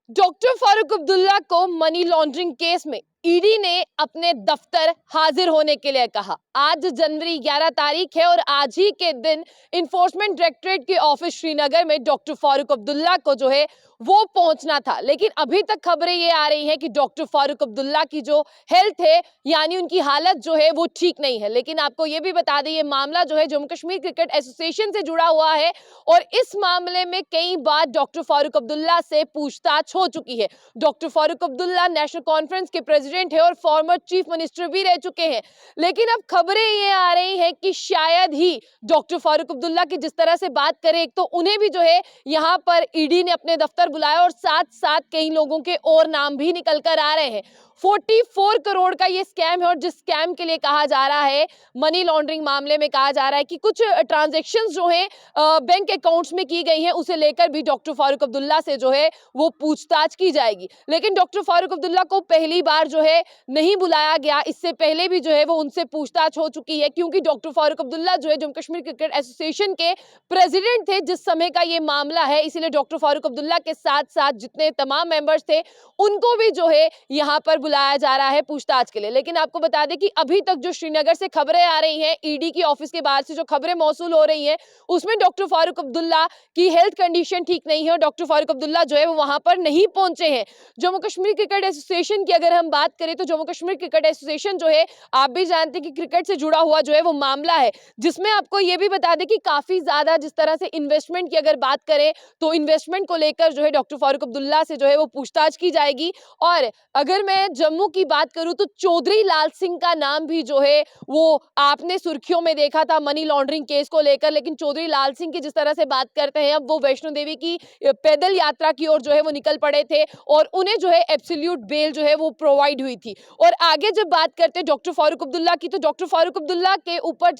Doctor Farooq Abdullah को money laundering case में ED ने अपने दफ्तर हाजिर होने के लिए कहा। आज जनवरी 11 तारीख है और आज ही के दिन इन्फोर्समेंट डायरेक्टरेट के ऑफिस श्रीनगर में डॉक्टर फारूक अब्दुल्ला को जो है वो पहुंचना था, लेकिन अभी तक खबरें ये आ रही हैं कि डॉक्टर फारूक अब्दुल्ला की जो हेल्थ है यानी उनकी हालत जो है वो ठीक नहीं है। लेकिन आपको ये भी बता दें, ये मामला जो है जम्मू कश्मीर क्रिकेट एसोसिएशन से जुड़ा हुआ है और इस मामले में कई बार डॉक्टर फारूक अब्दुल्ला से पूछताछ हो चुकी है। Doctor Farooq Abdullah national conference के प्रेसिडेंट है और फॉर्मर चीफ मिनिस्टर भी रह चुके हैं। लेकिन अब खबरें ये आ रही हैं कि शायद ही डॉक्टर फारूक अब्दुल्ला की जिस तरह से बात करें, एक तो उन्हें भी जो है यहाँ पर ईडी ने अपने दफ्तर बुलाया और साथ साथ कई लोगों के और नाम भी निकल कर आ रहे हैं। 44 करोड़ का ये स्कैम है और जिस स्कैम के लिए कहा जा रहा है, मनी लॉन्ड्रिंग मामले में कहा जा रहा है कि कुछ ट्रांजैक्शंस जो हैं बैंक अकाउंट्स में की गई हैं, उसे लेकर भी डॉक्टर फारूक अब्दुल्ला से जो है वो पूछताछ की जाएगी। लेकिन डॉक्टर फारूक अब्दुल्ला को पहली बार जो है नहीं बुलाया गया, इससे पहले भी जो है वो उनसे पूछताछ हो चुकी है, क्योंकि डॉक्टर फारूक अब्दुल्ला जो है जम्मू कश्मीर क्रिकेट एसोसिएशन के प्रेसिडेंट थे जिस समय का ये मामला है। इसीलिए डॉक्टर फारूक अब्दुल्ला के साथ साथ जितने तमाम मेंबर्स थे उनको भी जो है यहाँ पर बुलाया जा रहा है पूछताछ के लिए। लेकिन आपको बता दें कि अभी तक जो श्रीनगर से खबरें आ रही हैं, ईडी की ऑफिस के बाहर से जो खबरें मौसूल हो रही हैं, उसमें डॉक्टर फारूक अब्दुल्ला की हेल्थ कंडीशन ठीक नहीं है और डॉक्टर फारूक अब्दुल्ला जो है वो वहां पर नहीं पहुंचे हैं। जम्मू कश्मीर क्रिकेट एसोसिएशन की अगर हम बात करें तो जम्मू कश्मीर क्रिकेट एसोसिएशन जो है, आप भी जानते हैं कि क्रिकेट से जुड़ा हुआ जो है वो मामला है, जिसमें आपको ये भी बता दें कि काफी ज्यादा जिस तरह से इन्वेस्टमेंट की अगर बात करें तो इन्वेस्टमेंट को लेकर जो है डॉक्टर फारूक अब्दुल्ला से जो है वो पूछताछ की जाएगी। और अगर मैं जम्मू की बात करूं तो चौधरी लाल सिंह का नाम भी जो है वो आपने सुर्खियों में देखा था मनी लॉन्ड्रिंग केस को लेकर। लेकिन चौधरी लाल सिंह की जिस तरह से बात करते हैं, अब वो वैष्णो देवी की पैदल यात्रा की ओर जो है वो निकल पड़े थे और उन्हें जो है एब्सोल्यूट बेल जो है वो प्रोवाइड हुई थी। और आगे जब बात करते हैं डॉक्टर फारूक अब्दुल्ला की, तो डॉक्टर फारूक अब्दुल्ला के ऊपर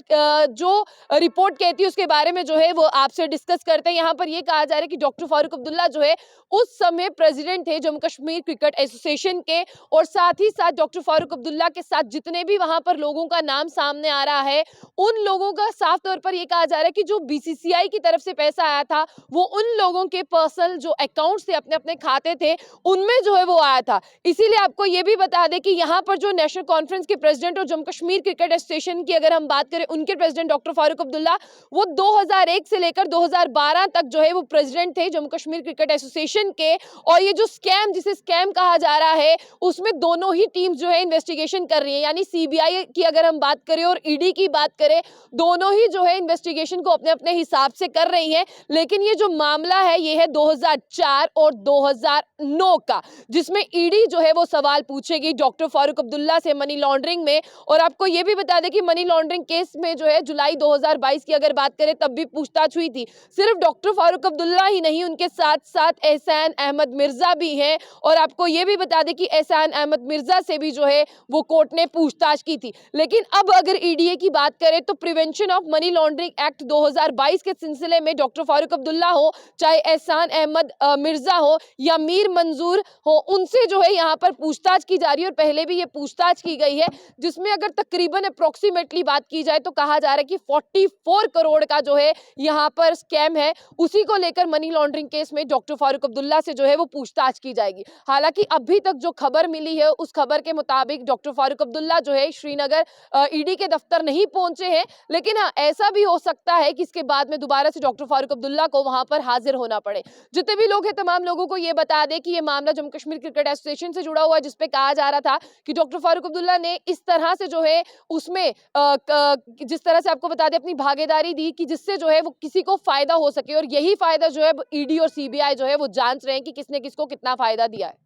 जो रिपोर्ट कहती है उसके बारे में जो है वो आपसे डिस्कस करते हैं। यहाँ पर ये कहा जा रहा है कि डॉक्टर फारूक अब्दुल्ला जो है उस समय प्रेसिडेंट थे जम्मू कश्मीर क्रिकेट एसोसिएशन के, और साथ ही साथ डॉक्टर फारूक अब्दुल्ला के साथ जितने भी वहां पर लोगों का नाम सामने आ रहा है, उन लोगों का साफ तौर पर यह कहा जा रहा है कि जो बीसीसीआई की तरफ से पैसा आया था वो उन लोगों के पर्सनल जो अकाउंट्स थे, अपने अपने खाते थे, उनमें जो है वो आया था। इसीलिए आपको ये भी बता दें कि यहाँ पर जो नेशनल कॉन्फ्रेंस के प्रेसिडेंट और जम्मू कश्मीर क्रिकेट एसोसिएशन की अगर हम बात करें, उनके प्रेसिडेंट डॉक्टर फारूक अब्दुल्ला वो 2001 से लेकर 2012 तक जो है वो प्रेसिडेंट थे जम्मू कश्मीर क्रिकेट एसोसिएशन के। और ये जो स्कैम, जिसे स्कैम कहा जा रहा है, उसमें दोनों ही टीम्स जो है इन्वेस्टिगेशन कर रही है, यानी सीबीआई की अगर हम बात करें और ईडी की बात करें, दोनों ही जो है इन्वेस्टिगेशन को अपने अपने हिसाब से कर रही हैं। लेकिन ये जो मामला है ये है 2004 और 2009 का, जिसमें ईडी जो है वो सवाल पूछेगी डॉक्टर फारूक अब्दुल्ला से मनी लॉन्ड्रिंग में। और आपको ये भी बता दें कि मनी लॉन्ड्रिंग केस में जो है जुलाई 2022 की अगर बात करें तब भी पूछताछ हुई थी। सिर्फ डॉक्टर फारूक अब्दुल्ला ही नहीं, उनके साथ साथ एहसान अहमद मिर्जा भी हैं। और आपको ये भी बता दें कि एहसान अहमद मिर्जा से भी जो है वो कोर्ट ने पूछताछ की थी। लेकिन अब अगर ईडीए की बात करें तो prevention of money laundering act 2022 के सिलसिले में डॉक्टर फारूक अब्दुल्ला हो, चाहे एहसान अहमद मिर्जा हो या मीर मंजूर हो, उनसे जो है यहाँ पर पूछताछ की जा रही है और पहले भी ये पूछताछ की गई है, जिसमें अगर तकरीबन अप्रोक्सीमेटली बात की जाए तो कहा जा रहा है कि 44 करोड़ का जो है यहाँ पर स्कैम है। उसी को लेकर मनी लॉन्ड्रिंग केस में डॉक्टर फारूक अब्दुल्ला से जो है वो पूछताछ की जाएगी। हालांकि अभी तक जो खबर मिली है उस खबर के मुताबिक डॉक्टर फारूक अब्दुल्ला जो है श्रीनगर ईडी के दफ्तर नहीं पहुंचे हैं। लेकिन हाँ, ऐसा भी हो सकता है कि इसके बाद में दोबारा से डॉक्टर फारूक अब्दुल्ला को वहां पर हाजिर होना पड़े। जितने भी लोग हैं तमाम लोगों को ये बता दें कि ये मामला जम्मू कश्मीर क्रिकेट एसोसिएशन से जुड़ा हुआ है, जिसपे कहा जा रहा था कि डॉक्टर फारूक अब्दुल्ला ने इस तरह से जो है उसमें जिस तरह से आपको बता दें अपनी भागीदारी दी कि जिससे जो है वो किसी को फायदा हो सके, और यही फायदा जो है ईडी और सीबीआई जो है वो जांच रहे हैं कि किसने किसको कितना फायदा दिया है।